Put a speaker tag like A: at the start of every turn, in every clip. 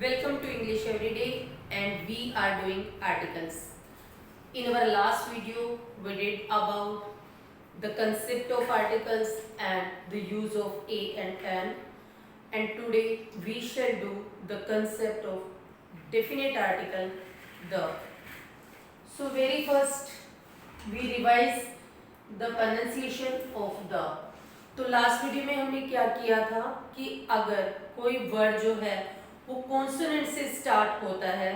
A: Welcome to English Everyday, and we are doing articles. In our last video, we did about the concept of articles and the use of a and an, and today we shall do the concept of definite article the. So very first we revise the pronunciation of the. तो last video में हमने क्या किया था कि अगर कोई word जो है वो कॉन्सोनेंट से स्टार्ट होता है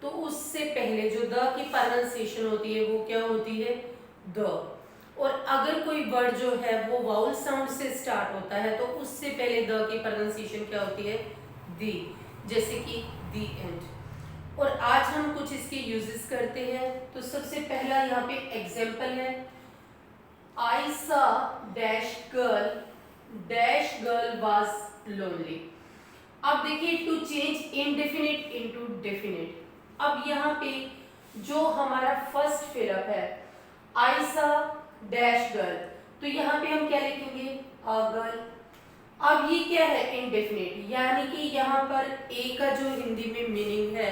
A: तो उससे पहले जो द की प्रोनाउंसिएशन होती है वो क्या होती है द, और अगर कोई वर्ड जो है वो वाउल साउंड से स्टार्ट होता है तो उससे पहले द की प्रोनाउंसिएशन क्या होती है दी, जैसे कि दी एंड। और आज हम कुछ इसके यूजेस करते हैं। तो सबसे पहला यहाँ पे एग्जाम्पल है, I saw dash girl was lonely। अब देखिए to change indefinite into definite. अब यहाँ पे जो हमारा फर्स्ट फिलअप है I saw dash girl, तो यहाँ पे हम क्या लिखेंगे a girl। अब ये क्या है इनडेफिनिट, यानी कि यहाँ पर ए का जो हिंदी में मीनिंग है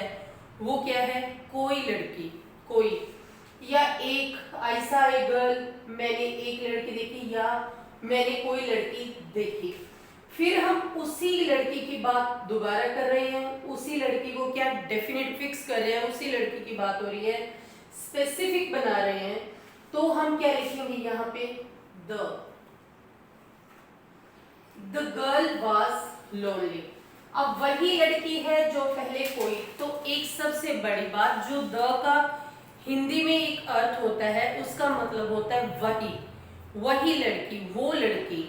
A: वो क्या है कोई लड़की, कोई, या एक ऐसा ए गर्ल मैंने एक लड़की देखी या मैंने कोई लड़की देखी। फिर हम उसी लड़की की बात दोबारा कर रहे हैं, उसी लड़की को क्या डेफिनेट फिक्स कर रहे हैं, उसी लड़की की बात हो रही है, स्पेसिफिक बना रहे हैं। तो हम क्या लिखेंगे यहाँ पे द गर्ल वाज लोनली। अब वही लड़की है जो पहले कोई, तो एक सबसे बड़ी बात जो द का हिंदी में एक अर्थ होता है उसका मतलब होता है वही, वही लड़की, वो लड़की,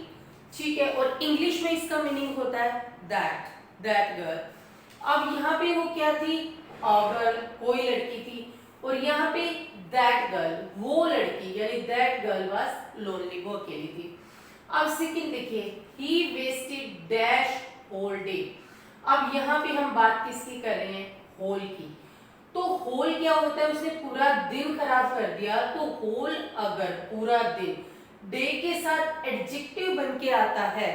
A: ठीक है। और इंग्लिश में इसका मीनिंग होता है दैट गर्ल। अब यहाँ पे वो क्या थी गर्ल, कोई लड़की थी, और यहाँ पे दैट गर्ल, वो लड़की, यानी दैट गर्ल वाज लोनली, वो अकेली थी। अब सेकंड देखिए, ही वेस्टेड डैश होल डे। अब यहाँ पे हम बात किसकी कर रहे हैं होल की। तो होल क्या होता है, उसने पूरा दिन खराब कर दिया। तो होल अगर पूरा दिन डे के साथ एडजेक्टिव बन के आता है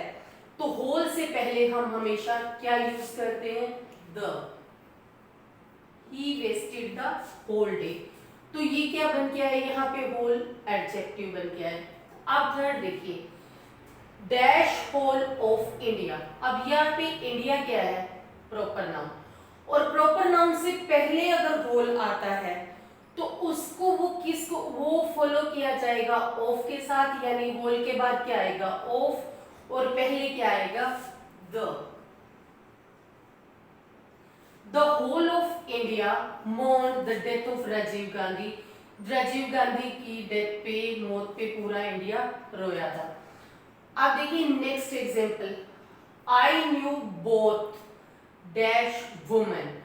A: तो होल से पहले हम हमेशा क्या यूज करते हैं the. He wasted the whole day, तो ये क्या बन के आया यहाँ पे होल एडजेक्टिव बन के आया। अब थर्ड देखिए, डैश होल ऑफ इंडिया। अब यहाँ पे इंडिया क्या है प्रॉपर नाउन, और प्रॉपर नाउन से पहले अगर होल आता है तो उसको वो फॉलो किया जाएगा ऑफ के साथ, यानी होल के बाद क्या आएगा ऑफ, और पहले क्या आएगा the whole of India mourn the death of Rajiv Gandhi. Rajiv Gandhi की डेथ पे, मौत पे पूरा इंडिया रोया था। अब देखिए next example, I knew both dash women.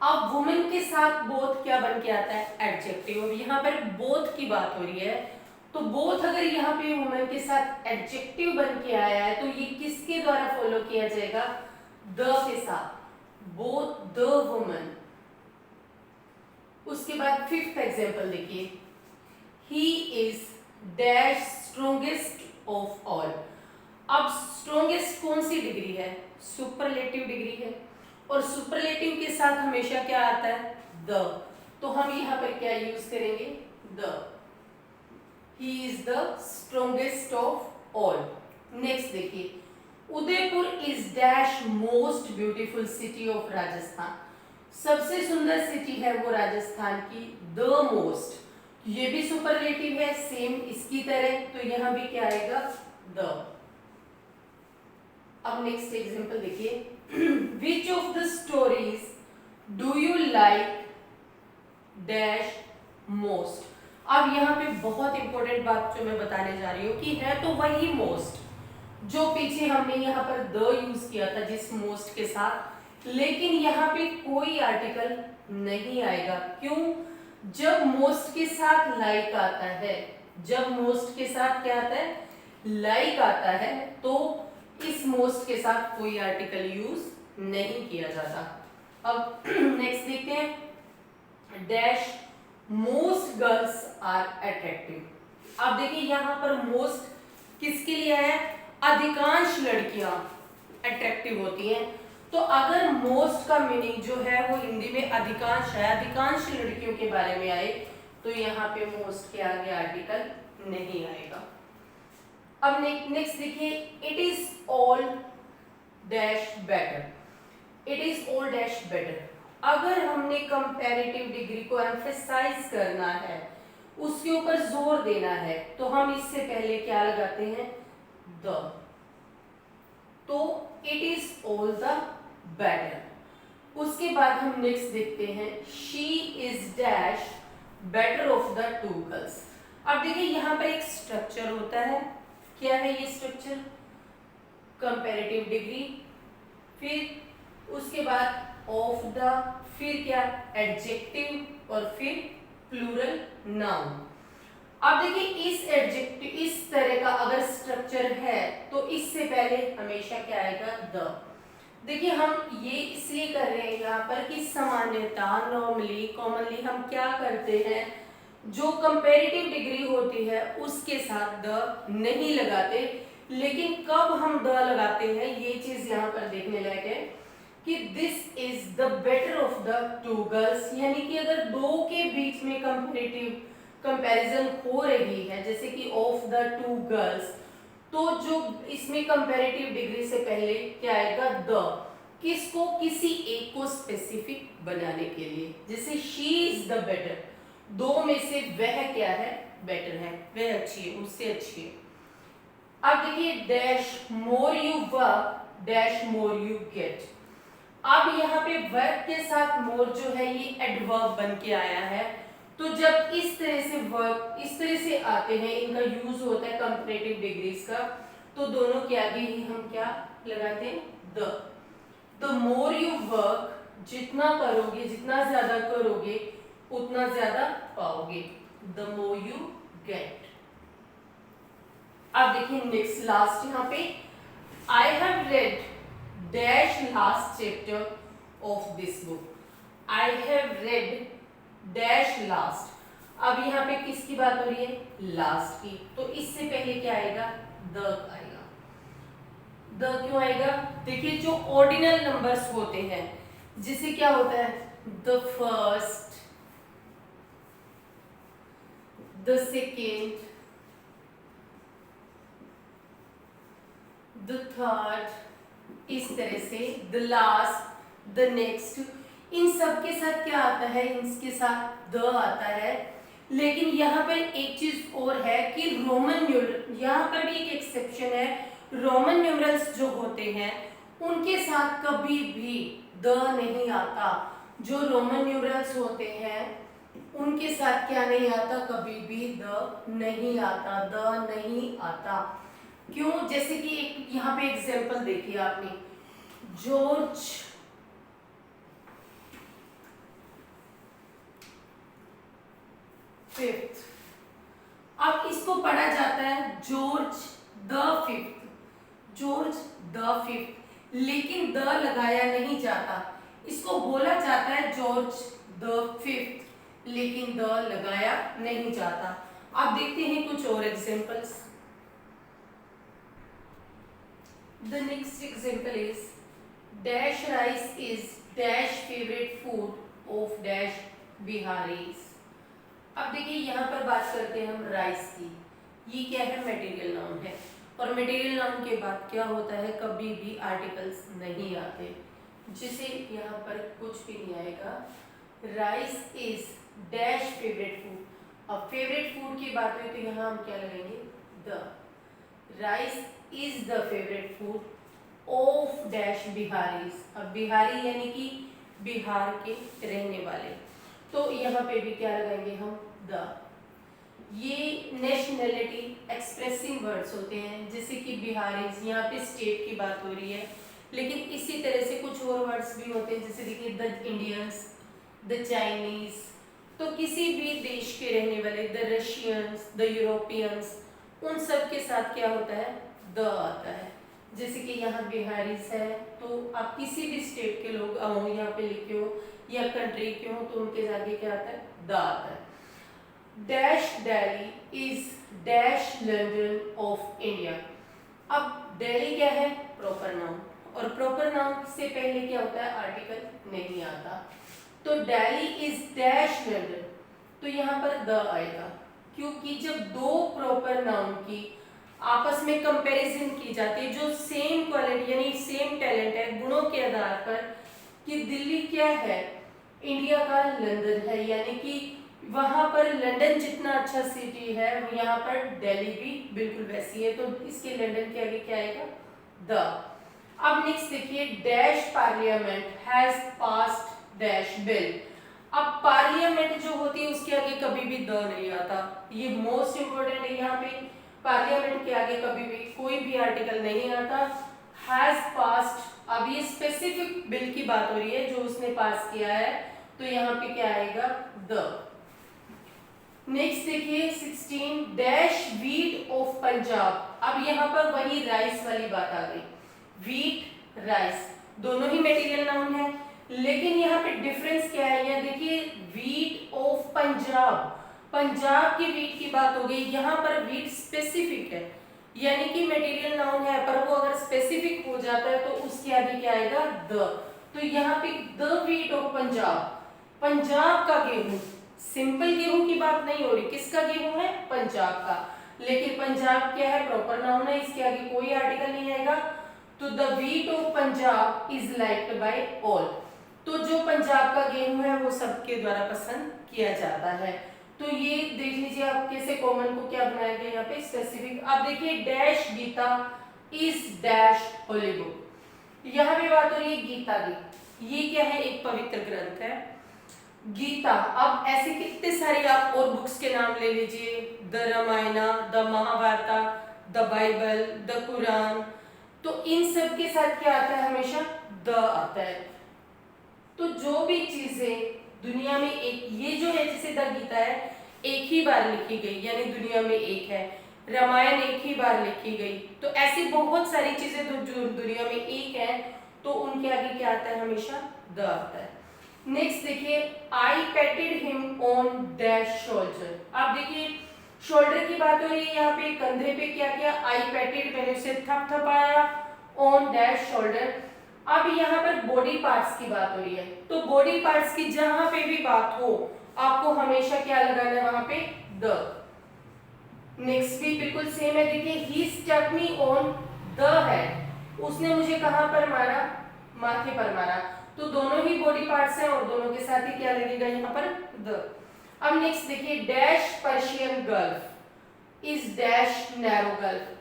A: अब वुमेन के साथ बोथ क्या बन के आता है एडजेक्टिव। अब यहाँ पर बोथ की बात हो रही है, तो बोथ अगर यहाँ पे वुमेन के साथ एडजेक्टिव बन के आया है तो ये किसके द्वारा फॉलो किया जाएगा द के साथ, बोथ द वुमेन। उसके बाद फिफ्थ एग्जांपल देखिए, he is dash strongest of all. अब स्ट्रॉन्गेस्ट कौन सी डिग्री है सुपरलेटिव डिग्री है, और सुपरलेटिव के साथ हमेशा क्या आता है द, तो हम यहाँ पर क्या यूज करेंगे the. He is the strongest of all. Next देखिए, Udaipur is dash most beautiful city of Rajasthan. सबसे सुंदर सिटी है वो राजस्थान की द मोस्ट, ये भी सुपरलेटिव है सेम इसकी तरह, तो यहाँ भी क्या आएगा द। अब नेक्स्ट एग्जांपल देखिए, which of the stories do you like dash most। अब यहाँ पे बहुत इंपॉर्टेंट बात जो मैं बताने जा रही हूँ कि है तो वही मोस्ट जो पीछे हमने यहाँ पर द यूज किया था जिस मोस्ट के साथ, लेकिन यहाँ पे कोई आर्टिकल नहीं आएगा। क्यों? जब मोस्ट के साथ लाइक आता है, जब मोस्ट के साथ क्या आता है लाइक आता है, तो इस मोस्ट के साथ कोई आर्टिकल यूज नहीं किया जाता। अब नेक्स्ट देखते हैं, dash most girls are attractive. अब देखिए यहाँ पर मोस्ट किसके लिए है, अधिकांश लड़कियां अट्रैक्टिव होती हैं। तो अगर मोस्ट का मीनिंग जो है वो हिंदी में अधिकांश है, अधिकांश लड़कियों के बारे में आए, तो यहाँ पे मोस्ट के आगे आर्टिकल नहीं आएगा। अब नेक्स्ट देखिए, it is all dash better, it is all dash better. अगर हमने कंपैरेटिव डिग्री को एम्फेसाइज करना है, उसके ऊपर जोर देना है, तो हम इससे पहले क्या लगाते हैं, द। तो it is all the better. उसके बाद हम नेक्स्ट देखते हैं, she is dash better of the two girls. अब देखिए यहाँ पर एक स्ट्रक्चर होता है, क्या है ये स्ट्रक्चर, कंपैरेटिव डिग्री, फिर उसके बाद ऑफ द, फिर क्या एडजेक्टिव और फिर प्लूरल नाउन। अब देखिए इस एडजेक्टिव, इस तरह का अगर स्ट्रक्चर है तो इससे पहले हमेशा क्या आएगा, द। देखिए हम ये इसलिए कर रहे हैं यहाँ पर कि सामान्यता नॉर्मली कॉमनली हम क्या करते हैं, जो कंपैरेटिव डिग्री होती है उसके साथ द नहीं लगाते, लेकिन कब हम द लगाते हैं ये चीज यहाँ पर देखने लायक है कि this is the better of the two girls, यानी कि अगर दो के बीच में कंपैरेटिव कंपैरिजन हो रही है, जैसे कि ऑफ द टू गर्ल्स, तो जो इसमें कंपैरेटिव डिग्री से पहले क्या आएगा, द। किसको, किसी एक को स्पेसिफिक बनाने के लिए, जैसे शी इज द बेटर, दो में से वह क्या है, बेटर है, वह अच्छी है, उससे अच्छी है। अब देखिए dash more you work dash more you get. अब यहाँ पे वर्क के साथ मोर जो है ये एडवर्ब बन के आया है, तो जब इस तरह से वर्क इस तरह से आते हैं, इनका यूज होता है कंपैरेटिव डिग्रीज का, तो दोनों के आगे ही हम क्या लगाते हैं, द मोर यू वर्क, जितना करोगे, जितना ज्यादा करोगे उतना ज्यादा पाओगे, द मोर यू गेट। अब देखिए नेक्स्ट लास्ट यहाँ पे, I have read dash last chapter of this book, I have read dash last. अब यहाँ पे किसकी बात हो रही है, लास्ट की, तो इससे पहले क्या आएगा, द आएगा। द क्यों आएगा, देखिए जो ऑर्डिनल नंबर्स होते हैं, जिसे क्या होता है, the first, the second, the third, इस तरह से द लास्ट, द नेक्स्ट, इन सब के साथ क्या आता है, इनके साथ द आता है। लेकिन यहाँ पर एक चीज और है कि रोमन न्यूमरल, यहाँ पर भी एक एक्सेप्शन है, रोमन न्यूमरल्स जो होते हैं उनके साथ कभी भी द नहीं आता। जो रोमन न्यूमरल्स होते हैं उनके साथ क्या नहीं आता, कभी भी द नहीं आता, द नहीं आता। क्यों, जैसे कि एक यहाँ पे एग्जाम्पल देखिए आपने, जॉर्ज फिफ्थ, अब इसको पढ़ा जाता है George the fifth, George the fifth, लेकिन द लगाया नहीं जाता, इसको बोला जाता है जॉर्ज द फिफ्थ, लेकिन द लगाया नहीं जाता। आप देखते हैं कुछ और examples. The next example is dash rice is dash favorite food of dash Biharis। अब देखिए यहाँ पर बात करते हैं हम राइस की, ये क्या है, मटेरियल नाउन है, और मटेरियल नाउन के बाद क्या होता है, कभी भी आर्टिकल्स नहीं आते, जिसे यहाँ पर कुछ भी नहीं आएगा। Rice is dash favourite food, अब फेवरेट फूड की बात हुई तो यहाँ हम क्या लगाएंगे, the. Rice is the favourite food of dash Bihari's, अब बिहारी यानी कि बिहार के रहने वाले, तो यहाँ पे भी क्या लगाएंगे हम, द। ये नेशनैलिटी एक्सप्रेसिंग वर्ड्स होते हैं, जैसे कि बिहारीज, यहाँ पे स्टेट की बात हो रही है, लेकिन इसी तरह से कुछ और वर्ड्स भी होते हैं, जैसे देखिए द इंडियंस, द चाइनीज, तो किसी भी देश के रहने वाले, द रशियंस, द यूरोपियंस, उन सब के साथ क्या होता है, द आता है। जैसे कि यहाँ बिहारीज है, तो आप किसी भी स्टेट के लोग यहाँ पे लिखे हो या कंट्री के हो, तो उनके आगे क्या आता है, द आता है। Dash Delhi is dash London of India, अब दिल्ली क्या है, प्रॉपर नाउन, और प्रॉपर नाउन से पहले क्या होता है, आर्टिकल नहीं आता। तो दिल्ली इज डैश लंदन, तो यहाँ पर द आएगा, क्योंकि जब दो प्रॉपर नाउन की आपस में कंपैरिजन की जाती है, जो सेम क्वालिटी यानी सेम टैलेंट है, गुणों के आधार पर, कि दिल्ली क्या है, इंडिया का लंदन है, यानी कि वहां पर लंदन जितना अच्छा सिटी है यहाँ पर दिल्ली भी बिल्कुल वैसी है, तो इसके लंदन के आगे क्या आएगा, द। अब नेक्स्ट देखिए, dash parliament has passed dash bill. अब पार्लियामेंट जो होती है उसके आगे कभी भी द नहीं आता, ये मोस्ट इंपोर्टेंट है, यहाँ पे पार्लियामेंट के आगे कभी भी कोई भी आर्टिकल नहीं आता। हैज पास्ड, अब ये स्पेसिफिक बिल की बात हो रही है जो उसने पास किया है, तो यहाँ पे क्या आएगा, द। नेक्स्ट देखिए 16, डैश व्हीट ऑफ पंजाब। अब यहाँ पर वही राइस वाली बात आ गई, व्हीट राइस दोनों ही मटेरियल नाउन है, लेकिन यहाँ पे डिफरेंस क्या है, यहाँ देखिए व्हीट ऑफ पंजाब, पंजाब की व्हीट की बात हो गई, यहाँ पर व्हीट स्पेसिफिक है, यानी कि मटेरियल नाउन है, पर वो अगर स्पेसिफिक हो जाता है तो उसके आगे क्या आएगा, द। तो यहाँ पे the wheat of Punjab, Punjab का गेहूं, सिंपल गेहूं की बात नहीं हो रही, किसका गेहूं है, पंजाब का, लेकिन पंजाब क्या है, प्रॉपर नाउन है, इसके आगे कोई आर्टिकल नहीं आएगा। तो the wheat of Punjab is liked by all, तो जो पंजाब का गेहूं है वो सबके द्वारा पसंद किया जाता है। तो ये देख लीजिए आप कैसे कॉमन को क्या बनाया गया यहाँ पे स्पेसिफिक। अब देखिए dash Gita is dash holy book, यहाँ पे बात हो रही है गीता की, ये क्या है, एक पवित्र ग्रंथ है गीता। अब ऐसे कितने सारे आप और बुक्स के नाम ले लीजिए, the Ramayana, the Mahabharata, the Bible, the Quran, तो इन सब के साथ क्या आता है, हमेशा द आता है। तो जो भी चीजें दुनिया में एक, ये जो है जैसे द गीता है एक ही बार लिखी गई, यानी दुनिया में एक है, रामायण एक ही बार लिखी गई, तो ऐसी बहुत सारी चीजें जो दुनिया में एक है, तो उनके आगे क्या आता है, हमेशा द आता है। नेक्स्ट देखिए, आई पेटेड हिम ऑन डैश शोल्डर। अब देखिए शोल्डर की बात हो रही है, यहाँ पे कंधे पे क्या किया, आई पेटेड, मैंने उसे थपथपाया, ऑन डैश शोल्डर। अब यहाँ पर बॉडी पार्ट्स की बात हो रही है, तो बॉडी पार्ट्स की जहां पे भी बात हो आपको हमेशा क्या लगाना है, वहां पे द। नेक्स्ट भी बिल्कुल सेम है, देखिए he stuck me on the head, उसने मुझे कहां पर मारा, माथे पर मारा, तो दोनों ही बॉडी पार्ट्स हैं और दोनों के साथ ही क्या लगेगा, यहाँ पर द। अब नेक्स्ट देखिए, dash Persian gulf is dash narrow gulf.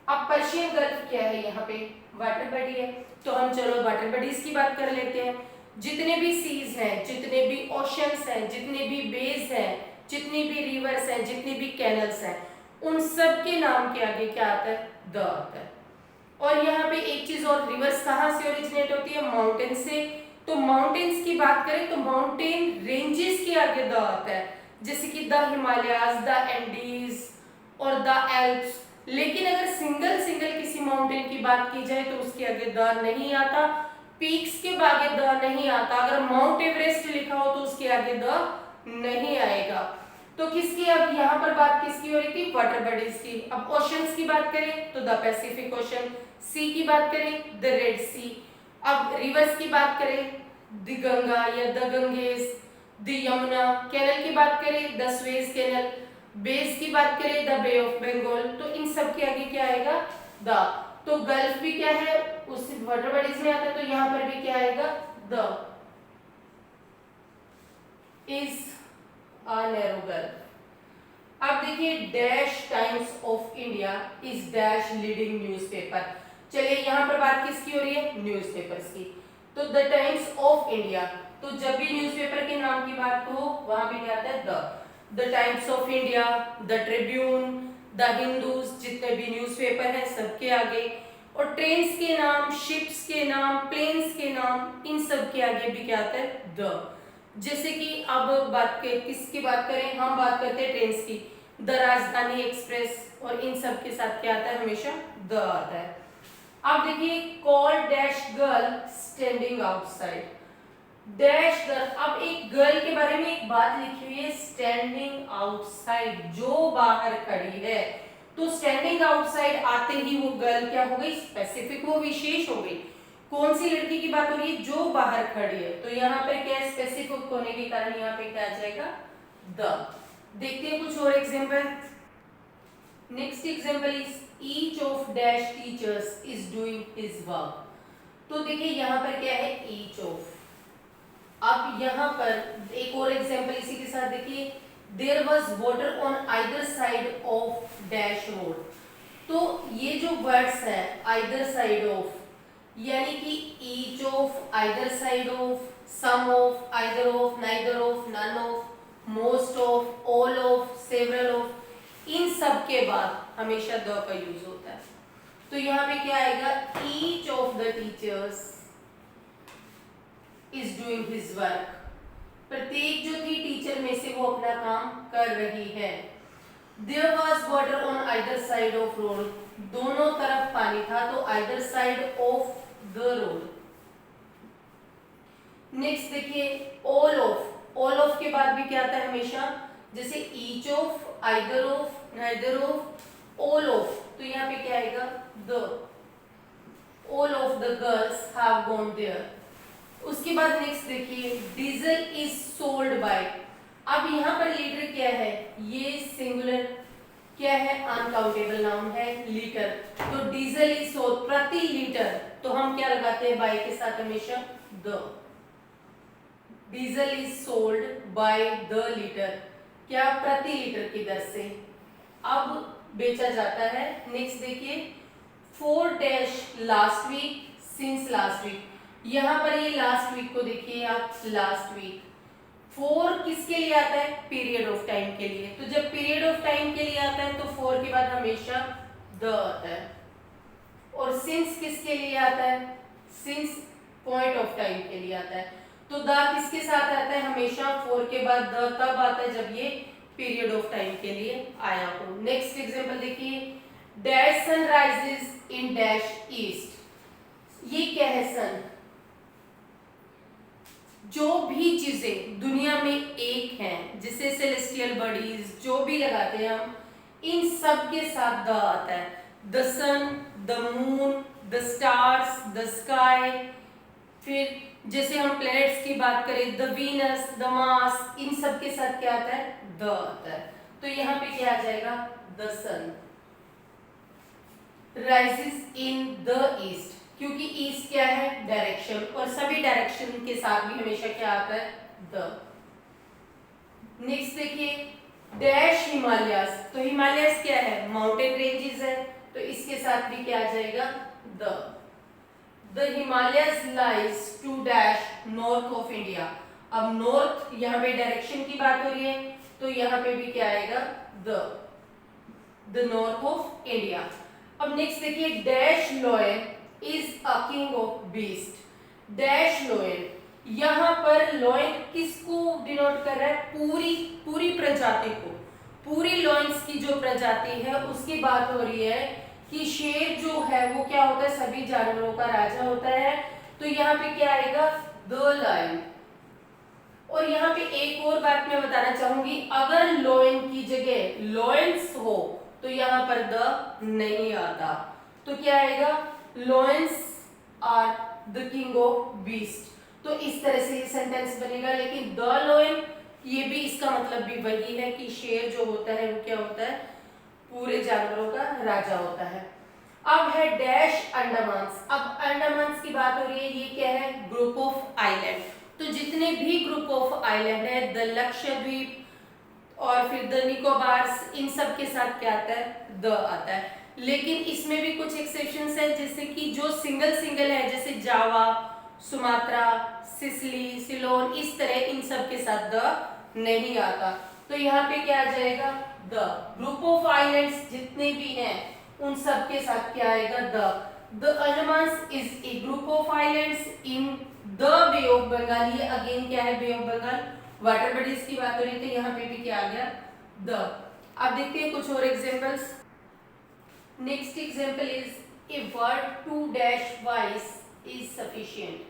A: अब पर्शियन गल्फ क्या है, यहाँ पे वाटर बॉडी है, तो हम चलो वाटर बॉडीज की बात कर लेते हैं। जितने भी सीज हैं, जितने भी ओशंस हैं, जितने भी बेज हैं, जितनी भी रिवर्स हैं, जितनी भी कैनल्स हैं, उन सब के नाम के आगे क्या आता है, द आता है। और यहाँ पे एक चीज और, रिवर्स कहाँ से ओरिजिनेट होती है, माउंटेन से, तो माउंटेन्स की बात करें तो माउंटेन रेंजेस के आगे द आता है, जैसे कि द हिमालयाज, द एंडीज और द एल्प्स। लेकिन अगर सिंगल सिंगल किसी माउंटेन की बात की जाए तो उसके आगे द नहीं आता, पीक्स के आगे द नहीं आता, अगर माउंट एवरेस्ट लिखा हो तो उसके आगे द नहीं आएगा। तो किसकी, अब यहाँ पर बात किसकी हो रही थी, वाटर बॉडीज की। अब ओशंस की बात करें तो द पैसिफिक ओशन, सी की बात करें द रेड सी, अब रिवर्स की बात करें द गंगा या the Ganges, the Yamuna, canal की बात करें द स्वेज कैनल, बेस की बात करें द बे ऑफ बंगाल, तो इन सब के आगे क्या आएगा, द। तो गल्फ भी क्या है, उस वाटर बॉडीज में आता है, तो यहाँ पर भी क्या आएगा, the is a narrow gulf. अब देखिए, dash times of India is dash leading newspaper. चलिए यहाँ पर बात किसकी हो रही है, न्यूज़पेपर्स की, तो द टाइम्स ऑफ इंडिया, तो जब भी न्यूज़पेपर के नाम की बात हो वहां भी क्या आता है, the times of India, the Tribune, the Hindus, जितने भी न्यूज़पेपर है सबके आगे। और ट्रेन्स के नाम, शिप्स के नाम, प्लेन्स के नाम, इन सब के आगे भी क्या आता है, द। जैसे कि अब बात के किसकी बात करें, हम बात करते हैं ट्रेन्स की, द राजधानी एक्सप्रेस, और इन सब के साथ क्या आता है, हमेशा द आता है। अब देखिए, call dash girl standing outside, dash girl. अब एक गर्ल के बारे में एक बात लिखी हुई है, स्टैंडिंग आउटसाइड, जो बाहर खड़ी है, तो स्टैंडिंग आउटसाइड आते ही वो गर्ल क्या हो गई, स्पेसिफिक, वो विशेष हो गई। कौन सी लड़की की बात हो रही है? जो बाहर खड़ी है। तो यहाँ पर क्या है, स्पेसिफिक होने के कारण यहाँ पे क्या आ जाएगा? द। देखते हैं कुछ और example. Next example is each of dash teachers is doing his work. तो देखिए यहाँ पर क्या है, ईच ऑफ। अब यहाँ पर एक और एग्जाम्पल इसी के साथ देखिए, there was water on either side of dash road. तो ये जो वर्ड्स है आइदर साइड ऑफ, यानी कि each of, either side of, some of, either of, neither of, none of, most of, all of, several of, इन सब के बाद हमेशा द का यूज होता है। तो यहाँ पे क्या आएगा, each of the teachers is doing his work. प्रत्येक जो थी टीचर में से वो अपना काम कर रही है। There was water on either side of road. दोनों तरफ पानी था, तो either side of the road. Next देखिए all of. all of के बाद भी क्या आता है हमेशा, जैसे each of, either of, neither of, all of, तो यहाँ पे क्या आएगा, the. all of the girls have gone there. उसके बाद नेक्स्ट देखिए डीजल इज सोल्ड बाय। अब यहाँ पर लीटर क्या है, ये सिंगुलर क्या है, अनकाउंटेबल नाउन है लीटर। तो डीजल इज सोल्ड प्रति लीटर, तो हम क्या लगाते हैं बाय के साथ हमेशा the. Diesel is sold by the litre, क्या प्रति लीटर की दर से अब बेचा जाता है। नेक्स्ट देखिए for dash last week, since last week. यहाँ पर ये लास्ट वीक को देखिए आप, लास्ट वीक। फोर किसके लिए आता है, पीरियड ऑफ टाइम के लिए। तो जब पीरियड ऑफ टाइम के लिए आता है तो फोर के बाद हमेशा द आता है। और सिंस किसके लिए आता है, सिंस पॉइंट ऑफ टाइम के लिए आता है। तो द किसके साथ आता है, हमेशा फोर के बाद द तब आता है जब ये पीरियड ऑफ टाइम के लिए आया हो। नेक्स्ट एग्जांपल देखिए dash sun rises in dash east. ये क्या है, सन। जो भी चीजें दुनिया में एक हैं, जिसे सेलेस्टियल बॉडीज जो भी लगाते हैं हम, इन सब के साथ द आता है। The sun, the moon, the stars, the sky. फिर जैसे हम प्लैनेट्स की बात करें, द वीनस, द मार्स, इन सब के साथ क्या आता है, द आता है। तो यहाँ पे क्या आ जाएगा, the sun rises in the east, क्योंकि ईस्ट क्या है, डायरेक्शन, और सभी डायरेक्शन के साथ भी हमेशा क्या आता है, द। नेक्स्ट देखिए डैश हिमालयस। तो हिमालयस क्या है, माउंटेन रेंजेस है, तो इसके साथ भी क्या आ जाएगा, the. The Himalayas lies to dash north of India. अब नॉर्थ यहाँ पे डायरेक्शन की बात हो रही है, तो यहाँ पे भी क्या आएगा, द नॉर्थ ऑफ इंडिया। अब नेक्स्ट देखिए dash lion is a king of beast. Dash lion, यहाँ पर लॉयन किसको डिनोट कर रहा है, पूरी प्रजाति को। पूरी लॉयंस की जो प्रजाति है उसकी बात हो रही है कि शेर जो है वो क्या होता है, सभी जानवरों का राजा होता है। तो यहाँ पे क्या आएगा, द लायन। और यहाँ पे एक और बात मैं बताना चाहूंगी, अगर लॉयन की जगह लॉयंस हो तो यहाँ पर द नहीं आता, तो क्या आएगा, lions are the king of beast. तो इस तरह से ये सेंटेंस बनेगा। लेकिन द लॉयन, ये भी इसका मतलब भी वही है कि शेर जो होता है वो क्या होता है, पूरे जानवरों का राजा होता है। अब है डैश अंडमान्स। अब अंडमान्स की बात हो रही है, ये क्या है, ग्रुप ऑफ आइलैंड। तो जितने भी ग्रुप ऑफ आइलैंड है, द लक्षद्वीप और फिर द निकोबार्स, इन सब के साथ क्या आता है, द आता है। लेकिन इसमें भी कुछ एक्सेप्शंस है, जैसे कि जो सिंगल है, जैसे जावा, सुमात्रा, सिसिली, सिलोन, इस तरह इन सब के साथ द नहीं आता। तो यहाँ पे क्या आ जाएगा, द। ग्रुप ऑफ आइलैंड्स जितने भी हैं उन सब के साथ क्या आएगा, the. The Andamans is a group of islands in the bay of Bengal. ये अगेन क्या है, bay of Bengal, water bodies की बात हो रही थी, यहाँ पे भी क्या आ गया, द। अब देखते हैं कुछ और examples. Next example is a word to dash wise is sufficient.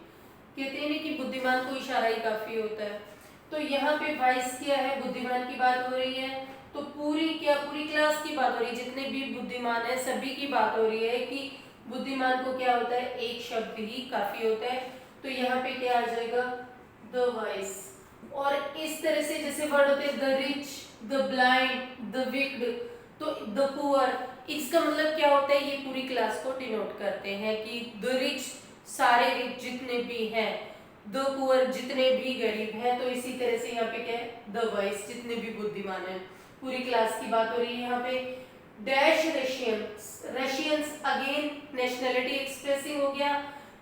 A: कहते हैं कि बुद्धिमान को इशारा ही काफी होता है। तो यहाँ पे वाइस क्या है, बुद्धिमान की बात हो रही है। तो पूरी क्लास की बात हो रही है, जितने भी बुद्धिमान है सभी की बात हो रही है कि बुद्धिमान को क्या होता है, एक शब्द ही काफी होता है। तो यहाँ पे क्या आ जाएगा, द वाइज। और इस तरह से जैसे वर्ड होते हैं the rich, the blind, the wicked, तो द पुअर, इसका मतलब क्या होता है, ये पूरी क्लास को डिनोट करते हैं कि द रिच सारे रिच जितने भी हैं, द पुअर जितने भी गरीब हैं। तो इसी तरह से यहाँ पे क्या है, द वाइज जितने भी बुद्धिमान हैं। पूरी क्लास की बात हो रही है यहाँ पे। Dash Russians, Russians again nationality expressing हो गया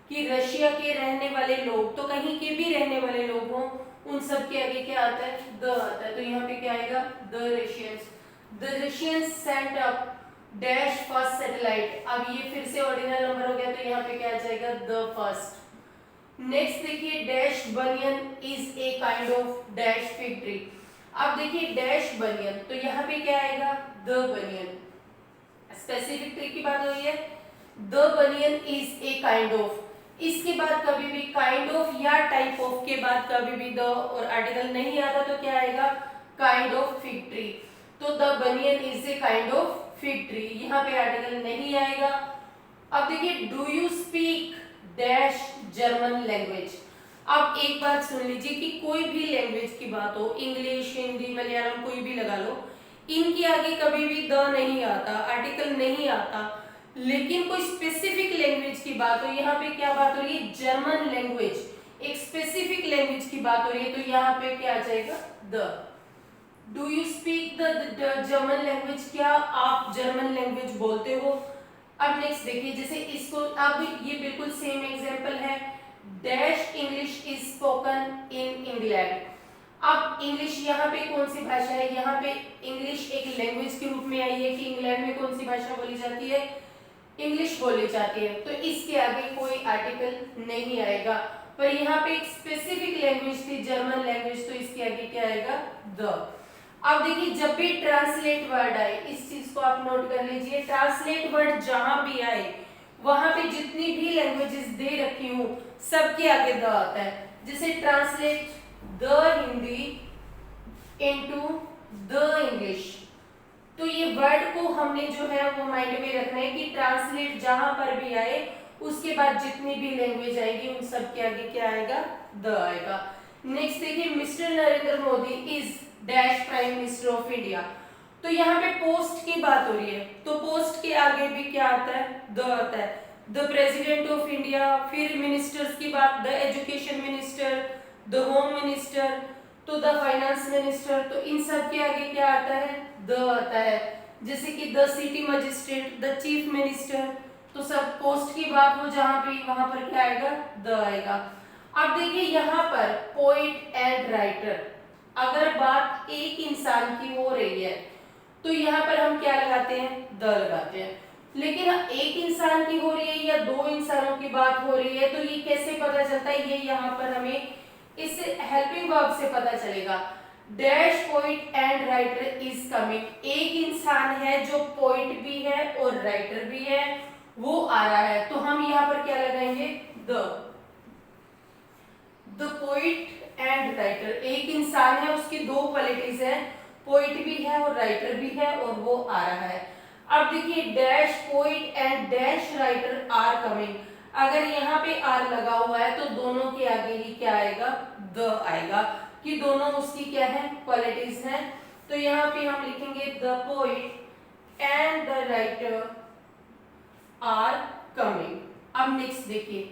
A: कि रशिया के रहने वाले लोग, तो कहीं के भी रहने वाले लोग हों, उन सब के आगे क्या आता है, द आता है। तो यहाँ पे क्या आएगा, the Russians. The Russians sent up dash first satellite. अब ये फिर से ऑर्डिनल नंबर हो गया, तो यहाँ पे क्या आ जाएगा, द फर्स्ट। नेक्स्ट देखिए, dash banyan is a kind of dash fig tree. अब देखिए डैश बनियन, तो यहाँ पे क्या आएगा, द बनियन। स्पेसिफिक ट्री की बात हो रही है, the banyan is a kind of. इसके बाद कभी भी काइंड ऑफ या टाइप ऑफ के बाद कभी भी द और आर्टिकल नहीं आता, तो क्या आएगा, काइंड ऑफ फिग ट्री। तो the banyan is a kind of fig tree, यहाँ पे आर्टिकल नहीं आएगा। अब देखिए, do you speak dash German language. अब एक बात सुन लीजिए कि कोई भी लैंग्वेज की बात हो, इंग्लिश, हिंदी, मलयालम, कोई भी लगा लो, इनके आगे कभी भी द नहीं आता, आर्टिकल नहीं आता। लेकिन कोई स्पेसिफिक लैंग्वेज की बात हो, यहाँ पे क्या बात हो रही है, जर्मन लैंग्वेज, एक स्पेसिफिक लैंग्वेज की बात हो रही है, तो यहाँ पे क्या आ जाएगा, the. Do you speak the German language, क्या आप जर्मन लैंग्वेज बोलते हो। अब नेक्स्ट देखिए, जैसे इसको, अब ये बिल्कुल सेम एग्जांपल है, dash English is spoken in England. अब इंग्लिश यहाँ पे कौन सी भाषा है, यहाँ पे इंग्लिश एक लैंग्वेज के रूप में आई है कि इंग्लैंड में कौन सी भाषा बोली जाती है, इंग्लिश बोली जाती है। तो इसके आगे कोई आर्टिकल नहीं आएगा, पर यहाँ पे एक स्पेसिफिक लैंग्वेज थी, जर्मन लैंग्वेज, तो इसके आगे क्या आएगा, द। अब देखिए, जब भी ट्रांसलेट वर्ड आए, इस चीज को आप नोट कर लीजिए, ट्रांसलेट वर्ड जहां भी आए, वहां पे जितनी भी लैंग्वेजेस दे रखी हूं, सबके आगे द आता है। जैसे translate the Hindi into the English, तो ये वर्ड को हमने जो है वो माइंड में रखना है कि ट्रांसलेट जहां पर भी आए, उसके बाद जितनी भी लैंग्वेज आएगी उन सब के आगे क्या आएगा, द आएगा। नेक्स्ट देखिए, mister Narendra Modi is dash prime minister of India. तो यहाँ पे पोस्ट की बात हो रही है, तो पोस्ट के आगे भी क्या आता है, द आता है। द प्रेसिडेंट ऑफ इंडिया, फिर मिनिस्टर्स की बात, the education minister, the home minister, तो द फाइनेंस मिनिस्टर, तो इन सब के आगे क्या आता है, द आता है। जैसे कि the city magistrate, the chief minister, तो सब पोस्ट की बात हो जहां भी, वहां पर क्या आएगा, द आएगा। अब देखिए यहाँ पर पोइट एंड राइटर, अगर बात एक इंसान की हो रही है, तो यहाँ पर हम क्या लगाते हैं, द लगाते हैं। लेकिन एक इंसान की हो रही है या दो इंसानों की बात हो रही है, तो ये कैसे पता चलता है, ये यहाँ पर हमें इस हेल्पिंग वर्ब से पता चलेगा। Dash poet and writer is coming, एक इंसान है जो पोइट भी है और राइटर भी है, वो आ रहा है, तो हम यहाँ पर क्या लगाएंगे, द पोइट एंड राइटर, एक इंसान है, उसकी दो क्वालिटीज हैं, पोइट भी है और राइटर भी है, और वो आ रहा है। अब देखिए, dash poet and dash writer are coming, अगर यहाँ पे आर लगा हुआ है, तो दोनों के आगे ही क्या आएगा, द आएगा, कि दोनों उसकी क्या है, क्वालिटीज हैं। तो यहाँ पे हम लिखेंगे the poet and the writer are coming. अब नेक्स्ट देखिए,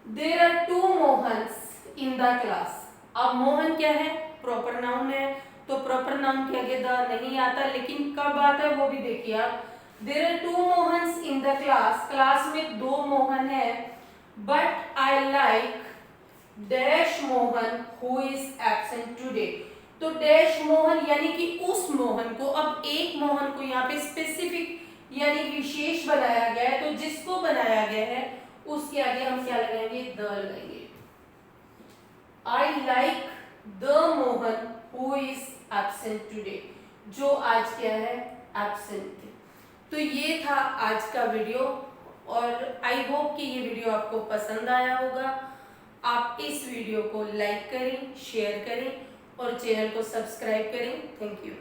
A: there are two Mohans in the class. अब मोहन क्या है, प्रॉपर नाउन है, तो प्रॉपर नाउन के आगे द नहीं आता, लेकिन कब आता है वो भी देखिए आप। There are two Mohans in the class, class में दो मोहन है, but I like dash Mohan who is absent today. तो डैश मोहन यानी कि उस मोहन को, अब एक मोहन को यहाँ पे स्पेसिफिक यानी विशेष बनाया गया है, तो जिसको बनाया गया है उसके आगे हम क्या लगाएंगे, द लगाएंगे। I like the Mohan who is absent today, जो आज क्या है, एब्सेंट थे। तो ये था आज का वीडियो, और आई होप कि ये वीडियो आपको पसंद आया होगा। आप इस वीडियो को लाइक करें, शेयर करें और चैनल को सब्सक्राइब करें। Thank you.